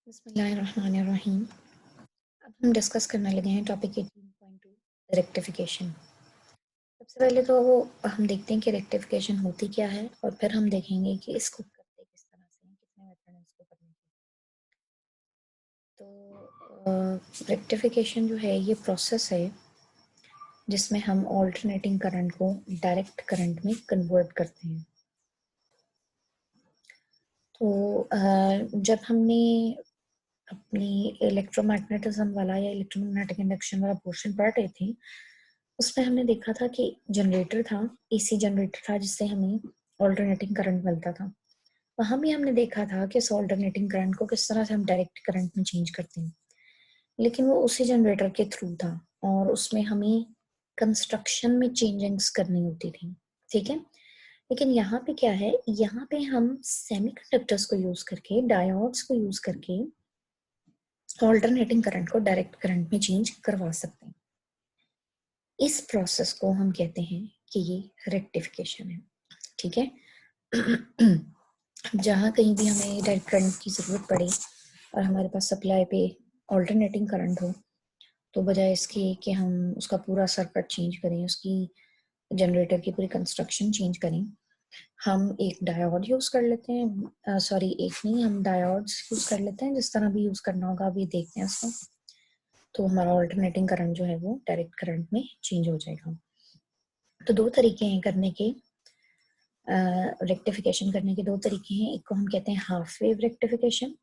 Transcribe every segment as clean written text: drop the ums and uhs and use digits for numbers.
बिस्मिल्लाहिर्रहमानिर्रहीम। अब हम डिस्कस करने लगे हैं टॉपिक 18.2 रेक्टिफिकेशन। सबसे पहले तो हम देखते हैं कि रेक्टिफिकेशन होती क्या है और फिर हम देखेंगे कि इसको करते किस तरह से हैं, कितने मेथड हैं इसको करने के। तो रेक्टिफिकेशन जो है ये प्रोसेस है जिसमें हम ऑल्टरनेटिंग करंट को डायरेक्ट करंट में कन्वर्ट करते हैं। तो जब हमने अपनी इलेक्ट्रोमैग्नेटिज्म वाला या इलेक्ट्रोमैग्नेटिक इंडक्शन वाला पोर्शन पढ़ रहे थे, उसमें हमने देखा था कि जनरेटर था, एसी जनरेटर था जिससे हमें ऑल्टरनेटिंग करंट मिलता था। वहां भी हमने देखा था कि इस ऑल्टरनेटिंग करंट को किस तरह से हम डायरेक्ट करंट में चेंज करते हैं, लेकिन वो उसी जनरेटर के थ्रू था और उसमें हमें कंस्ट्रक्शन में चेंजिंग्स करनी होती थी। ठीक है, लेकिन यहाँ पे क्या है, यहाँ पे हम सेमीकंडक्टर्स को यूज करके, डायोड्स को यूज करके ऑल्टरनेटिंग करंट को डायरेक्ट करंट में चेंज करवा सकते हैं। इस प्रोसेस को हम कहते हैं कि ये रेक्टिफिकेशन है। ठीक है। जहाँ कहीं भी हमें डायरेक्ट करंट की ज़रूरत पड़े और हमारे पास सप्लाई पे ऑल्टरनेटिंग करंट हो, तो बजाय इसके कि हम उसका पूरा सर्किट चेंज करें, उसकी जनरेटर की पूरी कंस्ट्रक्शन चेंज करें, हम एक डायोड यूज़ कर लेते हैं। सॉरी, एक नहीं, हम डायोड्स यूज़ कर लेते हैं। जिस तरह भी यूज़ करना होगा अभी देखते हैं उसको। तो हमारा ऑल्टरनेटिंग करंट जो है वो डायरेक्ट करंट में चेंज हो जाएगा। तो दो तरीके हैं करने के, रेक्टिफिकेशन करने के दो तरीके हैं। एक को हम कहते हैं हाफ वेव रेक्टिफिकेशन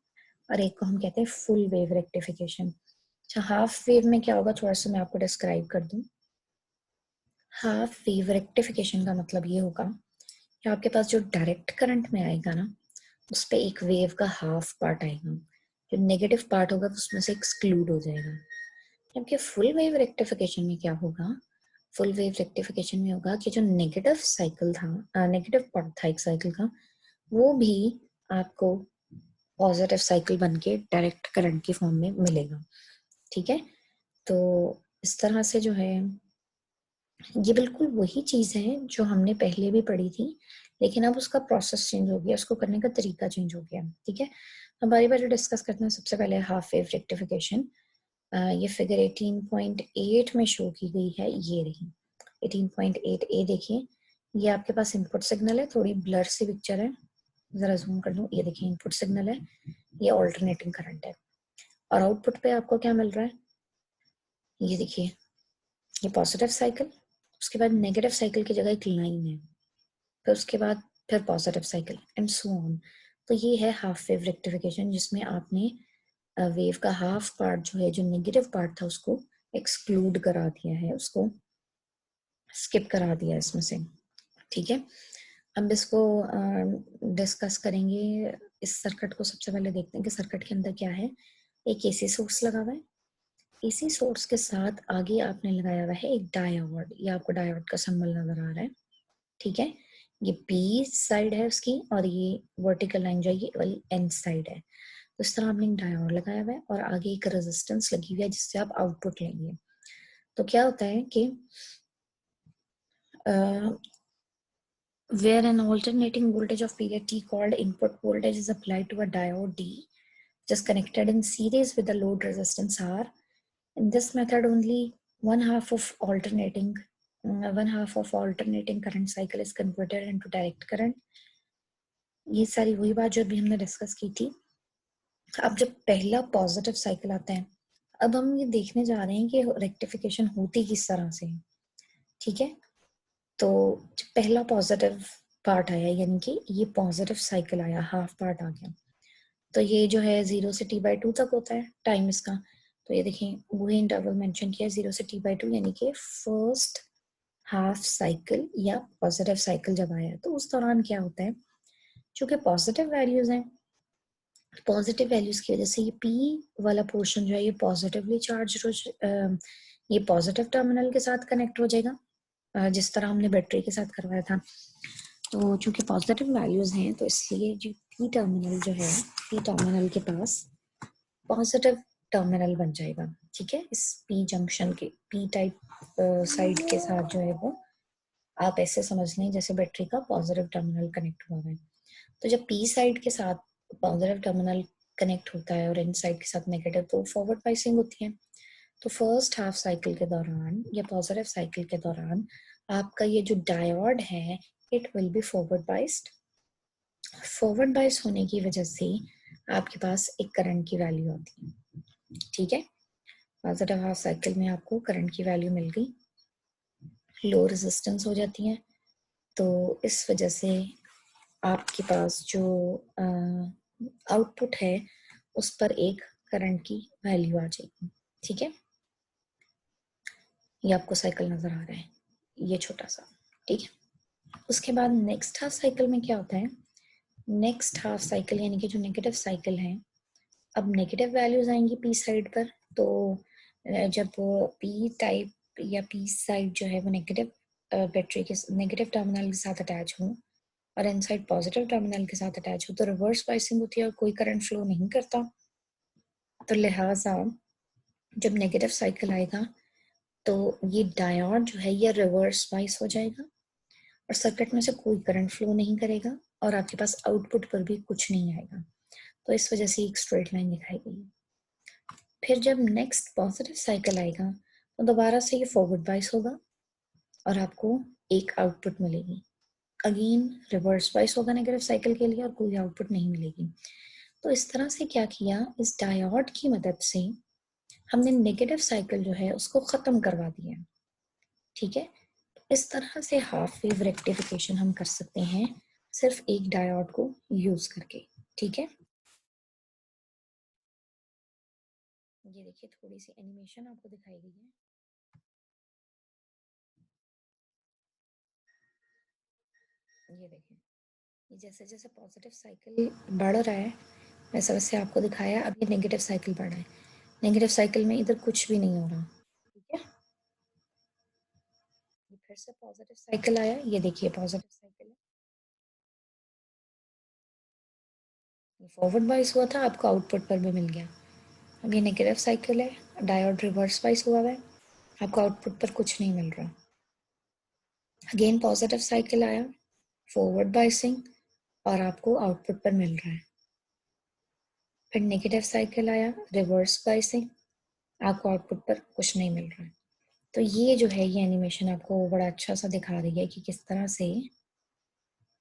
और एक को हम कहते हैं फुल वेव रेक्टिफिकेशन। अच्छा, हाफ वेव में क्या होगा, थोड़ा सा मैं आपको डिस्क्राइब कर दूं। हाफ वेव रेक्टिफिकेशन का मतलब ये होगा कि आपके पास जो डायरेक्ट करंट में आएगा ना, उस पर एक वेव का हाफ पार्ट आएगा, जो नेगेटिव पार्ट होगा उसमें से एक्सक्लूड हो जाएगा। जबकि फुल वेव रेक्टिफिकेशन में क्या होगा, फुल वेव रेक्टिफिकेशन में होगा कि जो नेगेटिव साइकिल था, नेगेटिव पार्ट था एक साइकिल का, वो भी आपको पॉजिटिव साइकिल बन के डायरेक्ट करंट की फॉर्म में मिलेगा। ठीक है, तो इस तरह से जो है ये बिल्कुल वही चीज है जो हमने पहले भी पढ़ी थी, लेकिन अब उसका प्रोसेस चेंज हो गया, उसको करने का तरीका चेंज हो गया। ठीक है, हम बारी बारी डिस्कस करते हैं। सबसे पहले हाफ वेव रेक्टिफिकेशन। ये फिगर 18.8 में शो की गई है, ये रही 18.8 ए। देखिए, ये आपके पास इनपुट सिग्नल है, थोड़ी ब्लर सी पिक्चर है, जरा जूम कर दूं। ये देखिए इनपुट सिग्नल है, ये ऑल्टरनेटिंग करंट है, और आउटपुट पे आपको क्या मिल रहा है, ये देखिए, ये पॉजिटिव साइकिल, उसके बाद नेगेटिव साइकिल की जगह एक लाइन है, फिर उसके बाद फिर positive cycle and so on. तो ये है हाफ वेव रेक्टिफिकेशन, जिसमें आपने वेव का हाफ पार्ट जो है, जो नेगेटिव पार्ट था, उसको एक्सक्लूड करा दिया है, उसको स्किप करा दिया इसमें से। ठीक है, अब इसको डिस्कस करेंगे। इस सर्किट को सबसे पहले देखते हैं कि सर्किट के अंदर क्या है। एक एसी सोर्स लगा हुआ है, एसी सोर्स के साथ आगे आपने लगाया हुआ है एक डायोड, ये आपको डायोड का सिंबल नजर आ रहा है। ठीक है, ये पी साइड है उसकी, और ये वर्टिकल लाइन जो है ये वाली एन साइड है। तो इस तरह आपने एक डायोड लगाया हुआ है और आगे एक रेजिस्टेंस लगी हुई है जिससे आप आउटपुट लेंगे। तो क्या होता है कि where an alternating voltage of period t called input voltage is applied to a diode D, which is connected in series with the load resistance R. In this method, only one half of alternating current cycle is converted into direct current. ये सारी वही बात जो अभी हमने discuss की थी। अब जब पहला पॉजिटिव साइकिल आता है, अब हम ये देखने जा रहे हैं कि रेक्टिफिकेशन होती किस तरह से। ठीक है, तो जब पहला पॉजिटिव पार्ट आया, यानी कि ये पॉजिटिव साइकिल आया, हाफ पार्ट आ गया, तो ये जो है 0 से t/2 तक होता है टाइम इसका। तो ये देखें, वही इंटरवल मेंशन किया, 0 से t/2, यानी कि फर्स्ट हाफ साइकिल या पॉजिटिव साइकिल जब आया, तो उस दौरान क्या होता है, चूंकि पॉजिटिव वैल्यूज हैं, पॉजिटिव वैल्यूज की वजह से ये पी वाला पोर्शन जो है ये पॉजिटिवली चार्ज, ये पॉजिटिव टर्मिनल के साथ कनेक्ट हो जाएगा, जिस तरह हमने बैटरी के साथ करवाया था। तो चूंकि पॉजिटिव वैल्यूज हैं, तो इसलिए जो पी टर्मिनल जो है, पी टर्मिनल के पास पॉजिटिव टर्मिनल बन जाएगा। ठीक है, इस पी जंक्शन के पी टाइप साइड के साथ जो है वो आप ऐसे समझ लें जैसे बैटरी का पॉजिटिव टर्मिनल कनेक्ट हुआ है। तो जब पी साइड के साथ पॉजिटिव टर्मिनल कनेक्ट होता है और इनसाइड के साथ नेगेटिव, तो फॉरवर्ड बाइसिंग होती है। तो फर्स्ट हाफ साइकिल के दौरान या पॉजिटिव साइकिल के दौरान आपका ये जो डायोड है it will be forward biased. Forward बाइस होने की वजह से आपके पास एक करंट की वैल्यू आती है, ठीक है। पॉजिटिव हाफ साइकिल में आपको करंट की वैल्यू मिल गई, लो रेजिस्टेंस हो जाती है, तो इस वजह से आपके पास जो आउटपुट है उस पर एक करंट की वैल्यू आ जाएगी, ठीक है। ये आपको साइकिल नजर आ रहा है, ये छोटा सा, ठीक है। उसके बाद नेक्स्ट हाफ साइकिल में क्या होता है, नेक्स्ट हाफ साइकिल यानी कि जो नेगेटिव साइकिल है, अब नेगेटिव वैल्यूज आएंगी पी साइड पर। तो जब पी टाइप या पी साइड जो है वो नेगेटिव बैटरी के नेगेटिव टर्मिनल के साथ अटैच हो और इनसाइड पॉजिटिव टर्मिनल के साथ अटैच हो तो रिवर्स बाइसिंग होती है और कोई करंट फ्लो नहीं करता। तो लिहाजा जब नेगेटिव साइकिल आएगा तो ये डायोड जो है ये रिवर्स बाइस हो जाएगा और सर्किट में से कोई करंट फ्लो नहीं करेगा और आपके पास आउटपुट पर भी कुछ नहीं आएगा। तो इस वजह से एक स्ट्रेट लाइन दिखाई गई है। फिर जब नेक्स्ट पॉजिटिव साइकिल आएगा तो दोबारा से ये फॉरवर्ड बाइस होगा और आपको एक आउटपुट मिलेगी। अगेन रिवर्स बाइस होगा नेगेटिव साइकिल के लिए और कोई आउटपुट नहीं मिलेगी। तो इस तरह से क्या किया, इस डायोड की मदद से हमने नेगेटिव साइकिल जो है उसको खत्म करवा दिया, ठीक है। इस तरह से हाफ वेव रेक्टिफिकेशन हम कर सकते हैं सिर्फ एक डायोड को यूज करके, ठीक है। ये देखिए थोड़ी सी एनिमेशन आपको दिखाई गई है, ये देखिए, ये जैसे जैसे पॉजिटिव साइकिल बढ़ रहा है वैसे वैसे आपको दिखाया, अब ये नेगेटिव साइकिल बढ़ रहा है। नेगेटिव साइकिल में इधर कुछ भी नहीं हो रहा, ठीक है। ये फिर से पॉजिटिव साइकिल आया, ये देखिए पॉजिटिव साइकिल है, ये फॉरवर्ड बाइस हुआ था, आपको आउटपुट पर भी मिल गया। अब ये नेगेटिव साइकिल है, डायोड रिवर्स बाइस हुआ है, आपको आउटपुट पर कुछ नहीं मिल रहा। अगेन पॉजिटिव साइकिल आया, फॉरवर्ड बाइसिंग और आपको आउटपुट पर मिल रहा है। फिर नेगेटिव साइकिल आया, रिवर्स बाइसिंग, आपको आउटपुट पर कुछ नहीं मिल रहा है। तो ये जो है ये एनिमेशन आपको बड़ा अच्छा सा दिखा रही है कि किस तरह से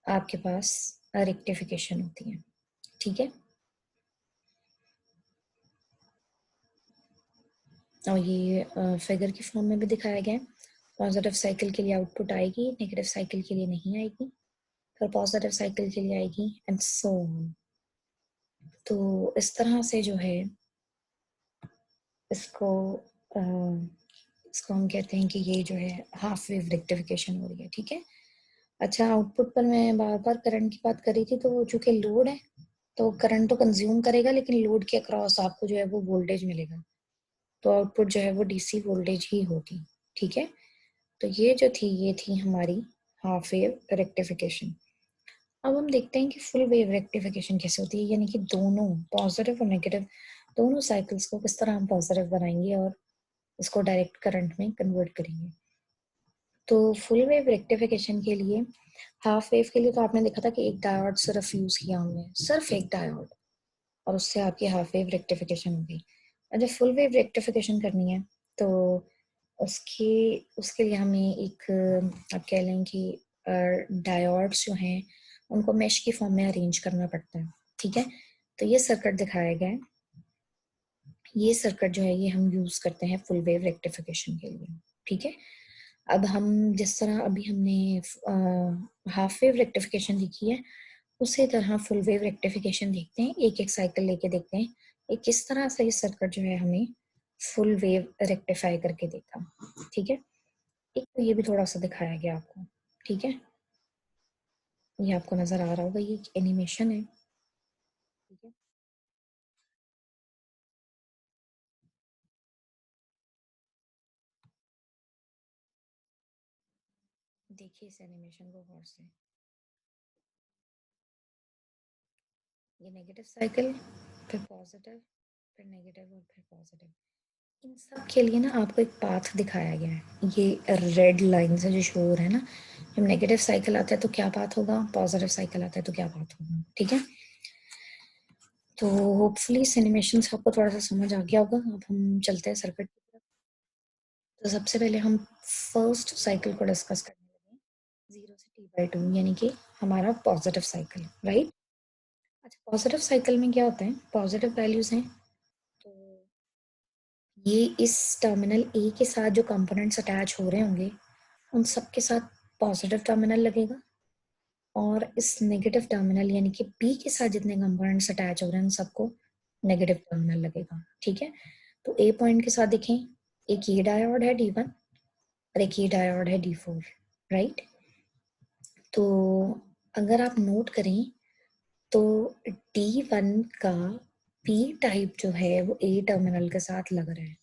आपके पास रेक्टिफिकेशन होती है, ठीक है। और ये फिगर के फॉर्म में भी दिखाया गया है, पॉजिटिव साइकिल के लिए आउटपुट आएगी, नेगेटिव साइकिल के लिए नहीं आएगी, फिर पॉजिटिव साइकिल के लिए आएगी एंड सो ऑन। तो इस तरह से जो है इसको इसको हम कहते हैं कि ये जो है हाफ वेव रेक्टिफिकेशन हो रही है, ठीक है। अच्छा, आउटपुट पर मैं बार बार करंट की बात कर रही थी, तो चूंकि लोड है तो करंट तो कंज्यूम करेगा लेकिन लोड के अक्रॉस आपको जो है वो वोल्टेज मिलेगा, तो आउटपुट जो है वो डीसी वोल्टेज ही होगी, ठीक है। तो ये थी हमारी हाफ वेव रेक्टिफिकेशन। अब हम देखते हैं कि फुल वेव रेक्टिफिकेशन कैसे होती है, यानी कि दोनों पॉजिटिव और नेगेटिव दोनों साइकिल्स को किस तरह हम पॉजिटिव बनाएंगे और इसको डायरेक्ट करंट में कन्वर्ट करेंगे। तो फुल वेव रेक्टिफिकेशन के लिए, हाफ वेव के लिए तो आपने देखा था कि एक डायोड सिर्फ यूज किया हमने, सिर्फ एक डायोड, और उससे आपकी हाफ वेव रेक्टिफिकेशन हो गई। और जब फुल वेव रेक्टिफिकेशन करनी है तो उसके उसके लिए हमें एक आप कह लें कि डायोड्स जो हैं उनको मेश की फॉर्म में अरेंज करना पड़ता है, ठीक है। तो ये सर्किट दिखाया गया है, ये सर्किट जो है ये हम यूज करते हैं फुल वेव रेक्टिफिकेशन के लिए, ठीक है। अब हम जिस तरह अभी हमने हाफ वेव रेक्टिफिकेशन देखी है उसी तरह फुल वेव रेक्टिफिकेशन देखते हैं, एक एक साइकिल लेके देखते हैं ये किस तरह से ये सर्किट जो है हमें फुल वेव रेक्टिफाई करके देता, ठीक है। एक तो ये भी थोड़ा सा दिखाया गया आपको, ठीक है। ये आपको नजर आ रहा होगा, ये एनिमेशन है, ठीक है। देखिए इस एनिमेशन को गौर से, ये नेगेटिव साइकिल, फिर पॉजिटिव, फिर नेगेटिव और फिर पॉजिटिव, इन सब के लिए ना आपको एक पाथ दिखाया गया है, ये रेड लाइन से जो शो हो रहा है ना, जब नेगेटिव साइकिल आता है तो क्या पाथ होगा, पॉजिटिव साइकिल आता है तो क्या पाथ होगा, ठीक है। तो होपफुली इस एनिमेशन से आपको थोड़ा सा समझ आ गया होगा। अब हम चलते हैं सर्किट की तरफ। तो सबसे पहले हम फर्स्ट साइकिल को डिस्कस करने लगे 0 से t/2, यानी कि हमारा पॉजिटिव साइकिल, राइट। अच्छा, पॉजिटिव साइकिल में क्या होता है, पॉजिटिव वैल्यूज हैं तो ये इस टर्मिनल ए के साथ जो कंपोनेंट्स अटैच हो रहे होंगे उन सब के साथ पॉजिटिव टर्मिनल लगेगा, और इस नेगेटिव टर्मिनल यानी कि बी के साथ जितने कंपोनेंट्स अटैच हो रहे हैं उन सबको नेगेटिव टर्मिनल लगेगा, ठीक है। तो ए पॉइंट के साथ देखें, एक ये डायोड है D1 और एक ये डायोड है D4, राइट। तो अगर आप नोट करें तो D1 का P टाइप जो है वो ए टर्मिनल के साथ लग रहा है,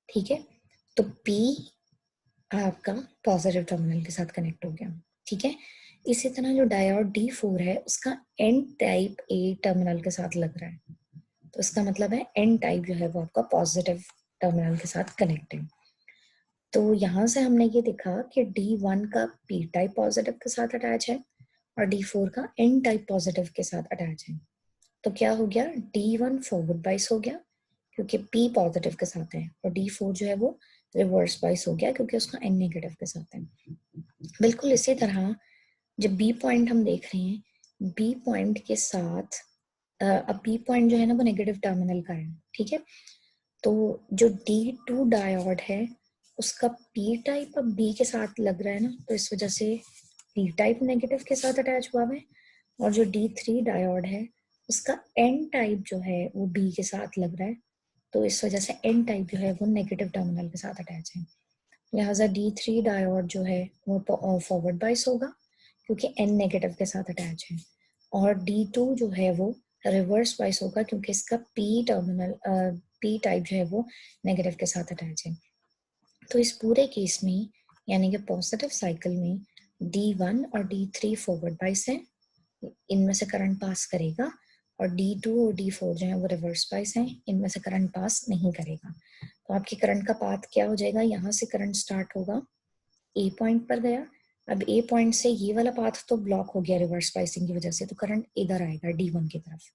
ठीक है। तो P आपका पॉजिटिव टर्मिनल के साथ कनेक्ट हो गया, ठीक है। इसी तरह जो डायोड D4 है उसका एन टाइप ए टर्मिनल के साथ लग रहा है, तो इसका मतलब है एन टाइप जो है वो आपका पॉजिटिव टर्मिनल के साथ कनेक्ट है। तो यहाँ से हमने ये देखा कि D1 का P टाइप पॉजिटिव के साथ अटैच है और D4 का N टाइप पॉजिटिव के साथ अटैच है। तो क्या हो गया, D1 फॉरवर्ड बाइस हो गया क्योंकि P पॉजिटिव के साथ है, और D4 जो है वो रिवर्स बाइस हो गया क्योंकि उसका N नेगेटिव के साथ है। बिल्कुल इसी तरह जब B पॉइंट हम देख रहे हैं, B पॉइंट के साथ अब B पॉइंट जो है ना वो नेगेटिव टर्मिनल का है, ठीक है। तो जो D2 डायोड है उसका P टाइप अब B के साथ लग रहा है ना, तो इस वजह से P टाइप नेगेटिव के साथ अटैच हुआ है, और जो D3 डायोड है उसका N टाइप जो है वो B के साथ लग रहा है, तो इस वजह से N टाइप जो है वो नेगेटिव टर्मिनल के साथ अटैच है। लिहाजा D3 डायोड जो है वो फॉरवर्ड बाइस होगा क्योंकि N नेगेटिव के साथ अटैच है, और D2 जो है वो रिवर्स बाइस होगा क्योंकि इसका P टर्मिनल P टाइप जो है वो नेगेटिव के साथ अटैच है। तो इस पूरे केस में यानी कि पॉजिटिव साइकिल में D1 और D3 फॉरवर्ड बाइस है, इनमें से करंट पास करेगा, और D2 और D4 जो है वो रिवर्स बाइस हैं, इनमें से करंट पास नहीं करेगा। तो आपके करंट का पाथ क्या हो जाएगा, यहाँ से करंट स्टार्ट होगा, ए पॉइंट पर गया, अब ए पॉइंट से ये वाला पाथ तो ब्लॉक हो गया रिवर्स बाइसिंग की वजह से, तो करंट इधर आएगा D1 की तरफ।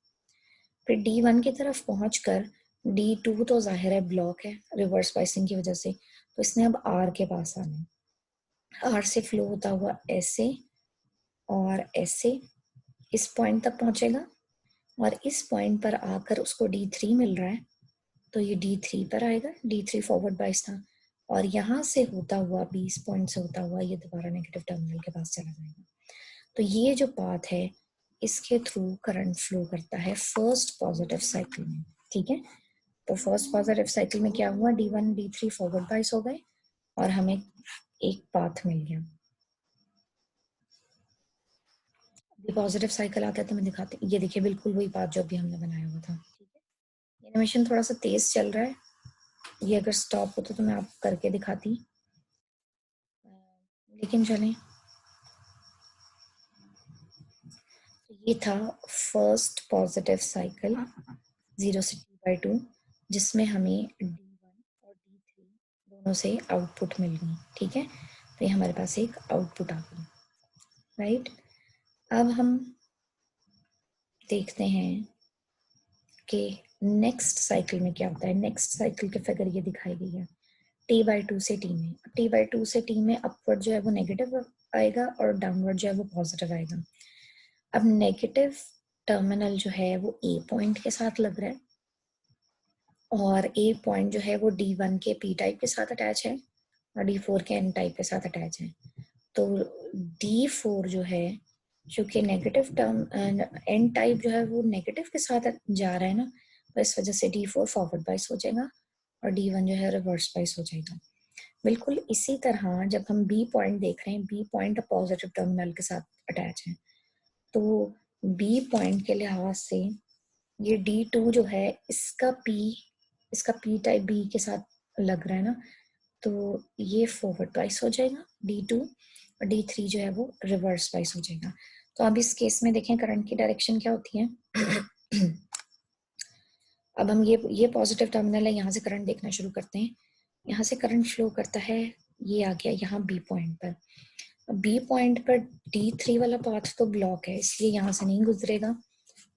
फिर D1 की तरफ पहुंचकर D2 तो जाहिर है ब्लॉक है रिवर्स बाइसिंग की वजह से, तो इसने अब R के पास आना है। R से फ्लो होता हुआ ऐसे और ऐसे इस पॉइंट तक पहुंचेगा, और इस पॉइंट पर आकर उसको D3 मिल रहा है, तो ये D3 पर आएगा, D3 फॉरवर्ड बाइस था, और यहाँ से होता हुआ 20 पॉइंट से होता हुआ ये दोबारा नेगेटिव टर्मिनल के पास चला जाएगा। तो ये जो पाथ है इसके थ्रू करंट फ्लो करता है फर्स्ट पॉजिटिव साइकिल में, ठीक है। तो फर्स्ट पॉजिटिव साइकिल में क्या हुआ, D1 D3 फॉरवर्ड बाइस हो गए और हमें एक पाथ मिल गया। पॉजिटिव साइकिल आता है तो मैं दिखाती, ये देखिए बिल्कुल वही पाथ जो अभी हमने बनाया हुआ था, ठीक है। एनिमेशन थोड़ा सा तेज चल रहा है, ये अगर स्टॉप होता तो मैं आप करके दिखाती, लेकिन चलें। तो ये था फर्स्ट पॉजिटिव साइकिल 0 से t/2 जिसमें हमें D1 और D3 दोनों से आउटपुट मिल गई, ठीक है। तो ये हमारे पास एक आउटपुट आ गई, राइट। अब हम देखते हैं कि नेक्स्ट साइकिल में क्या होता है। नेक्स्ट साइकिल की फिगर ये दिखाई गई है, t/2 से t में। t/2 से t में अपवर्ड जो है वो नेगेटिव आएगा और डाउनवर्ड जो है वो पॉजिटिव आएगा। अब नेगेटिव टर्मिनल जो है वो ए पॉइंट के साथ लग रहा है, और ए पॉइंट जो है वो D1 के P टाइप के साथ अटैच है और D4 के N टाइप के साथ अटैच है। तो D4 जो है चूंकि नेगेटिव टर्म N टाइप जो है वो नेगेटिव के साथ जा रहा है ना, तो इस वजह से D4 फॉरवर्ड बाइस हो जाएगा और D1 जो है रिवर्स बाइस हो जाएगा। बिल्कुल इसी तरह जब हम B पॉइंट देख रहे हैं, B पॉइंट पॉजिटिव टर्मिनल के साथ अटैच है, तो B पॉइंट के लिहाज से ये D2 जो है इसका P टाइप B के साथ लग रहा है ना, तो ये फॉरवर्ड बाइस हो जाएगा D2, और D3 जो है वो रिवर्स बाइस हो जाएगा। तो अब इस केस में देखें करंट की डायरेक्शन क्या होती है। अब हम ये पॉजिटिव टर्मिनल है, यहाँ से करंट देखना शुरू करते हैं। यहाँ से करंट फ्लो करता है, ये आ गया यहाँ B पॉइंट पर। अब B पॉइंट पर D3 वाला पाथ तो ब्लॉक है इसलिए यहाँ से नहीं गुजरेगा,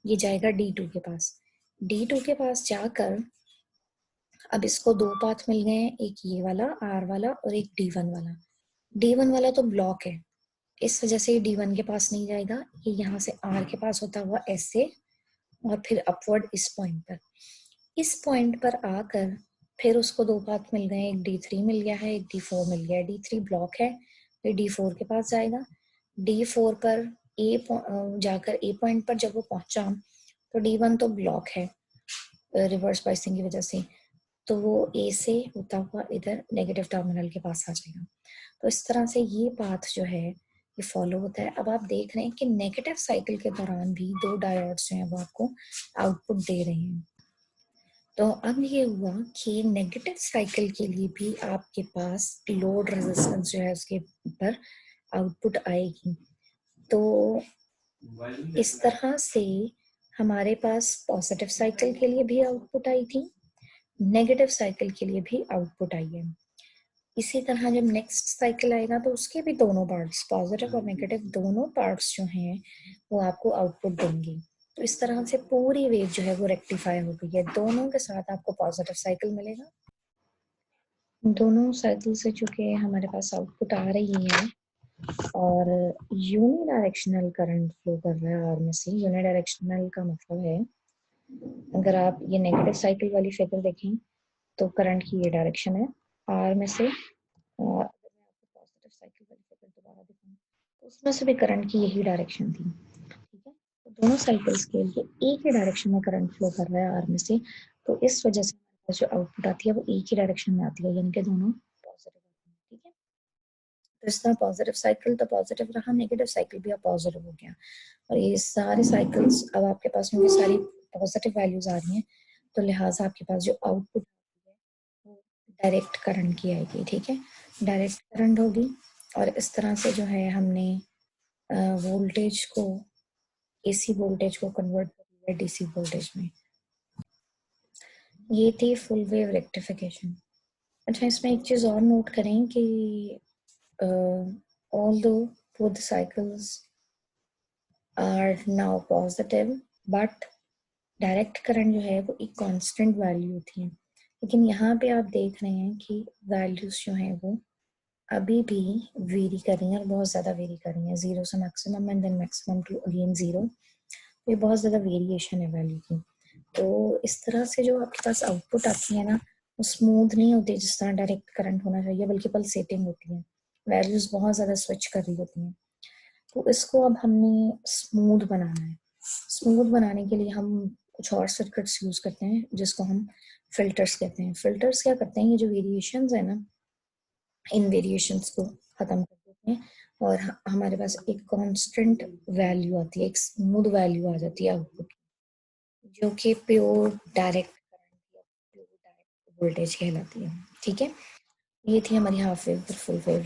ये जाएगा D2 के पास। D2 के पास जाकर अब इसको दो पाथ मिल गए हैं, एक ये वाला R वाला और एक D1 वाला। D1 वाला तो ब्लॉक है, इस वजह से ये D1 के पास नहीं जाएगा, ये यहाँ से R के पास होता हुआ ऐसे और फिर अपवर्ड इस पॉइंट पर। इस पॉइंट पर आकर फिर उसको दो पाथ मिल गए, एक D3 मिल गया है, एक D4 मिल गया है। D3 ब्लॉक है, फिर D4 के पास जाएगा। D4 पर जाकर A पॉइंट पर जब वो पहुंचा तो D1 तो ब्लॉक है रिवर्स बाइसिंग की वजह से, तो वो ए से होता हुआ इधर नेगेटिव टर्मिनल के पास आ जाएगा। तो इस तरह से ये पाथ जो है ये फॉलो होता है। अब आप देख रहे हैं कि नेगेटिव साइकिल के दौरान भी दो डायोड्स जो हैं वो आपको आउटपुट दे रहे हैं। तो अब ये हुआ कि नेगेटिव साइकिल के लिए भी आपके पास लोड रेजिस्टेंस जो है उसके ऊपर आउटपुट आएगी। तो इस तरह से हमारे पास पॉजिटिव साइकिल के लिए भी आउटपुट आई थी, नेगेटिव साइकिल के लिए भी आउटपुट आई है। इसी तरह जब नेक्स्ट साइकिल आएगा तो उसके भी दोनों पार्ट्स, पॉजिटिव और नेगेटिव दोनों पार्ट्स जो हैं वो आपको आउटपुट देंगे। तो इस तरह से पूरी वेव जो है वो रेक्टिफाई हो गई है। दोनों के साथ आपको पॉजिटिव साइकिल मिलेगा। दोनों साइकिल से चूंकि हमारे पास आउटपुट आ रही है और यूनिडायरेक्शनल करंट फ्लो कर रहा है आर में से। यूनिडायरेक्शनल का मतलब है, अगर आप ये नेगेटिव साइकिल वाली फिगर देखें तो करंट की ये डायरेक्शन है आर में से, और अगर मैं आपको पॉजिटिव साइकिल वाली फिगर दोबारा दिखाऊं तो उसमें से भी करंट की यही डायरेक्शन थी। ठीक है, तो दोनों साइकिल्स के लिए एक ही डायरेक्शन में करंट फ्लो कर रहा है आर में से, तो इस वजह से हमारे पास जो आउटपुट आती है वो एक ही डायरेक्शन में आती है, यानी कि दोनों पॉजिटिव आती है। ठीक है, तो इस तरह पॉजिटिव साइकिल तो पॉजिटिव रहा, नेगेटिव साइकिल भी अब पॉजिटिव हो गया। और ये सारे साइकिल्स अब आपके पास में सारी पॉजिटिव वैल्यूज आ रही हैं, तो लिहाजा आपके पास जो आउटपुट है वो डायरेक्ट करंट की आएगी। ठीक है, डायरेक्ट करंट होगी। और इस तरह से जो है हमने वोल्टेज को, एसी वोल्टेज को कन्वर्ट कर दिया डीसी वोल्टेज में। ये थी फुल वेव रेक्टिफिकेशन। अच्छा, इसमें एक चीज और नोट करें कि although both cycles are now positive, but direct current जो है वो एक कांस्टेंट वैल्यू होती है। लेकिन यहाँ पे आप देख रहे हैं कि वैल्यूज जो हैं वो अभी भी वेरी कर रही हैं और बहुत ज़्यादा वेरी कर रही हैं, जीरो से maximum and then maximum to again zero. तो ये बहुत ज़्यादा वेरिएशन है वैल्यू की। तो इस तरह से जो आपके पास आउटपुट आती है ना, वो स्मूथ नहीं होती जिस तरह डायरेक्ट करंट होना चाहिए, बल्कि पल्सेटिंग होती है, वैल्यूज बहुत ज़्यादा स्विच कर रही होती हैं। तो इसको अब हमने स्मूथ बनाना है। स्मूथ बनाने के लिए हम कुछ और सर्किट्स यूज करते हैं जिसको हम फिल्टर्स कहते हैं। फिल्टर्स क्या करते हैं, ये जो वेरिएशंस है ना, इन वेरिएशंस को खत्म कर देते हैं और हमारे पास एक कांस्टेंट वैल्यू आती है, एक स्मूथ वैल्यू आ जाती है आउटपुट, जो कि प्योर डायरेक्ट करंट या प्योर डायरेक्ट वोल्टेज कहलाती है। ठीक है, ये थी हमारी हाफ वेव और फुल वेव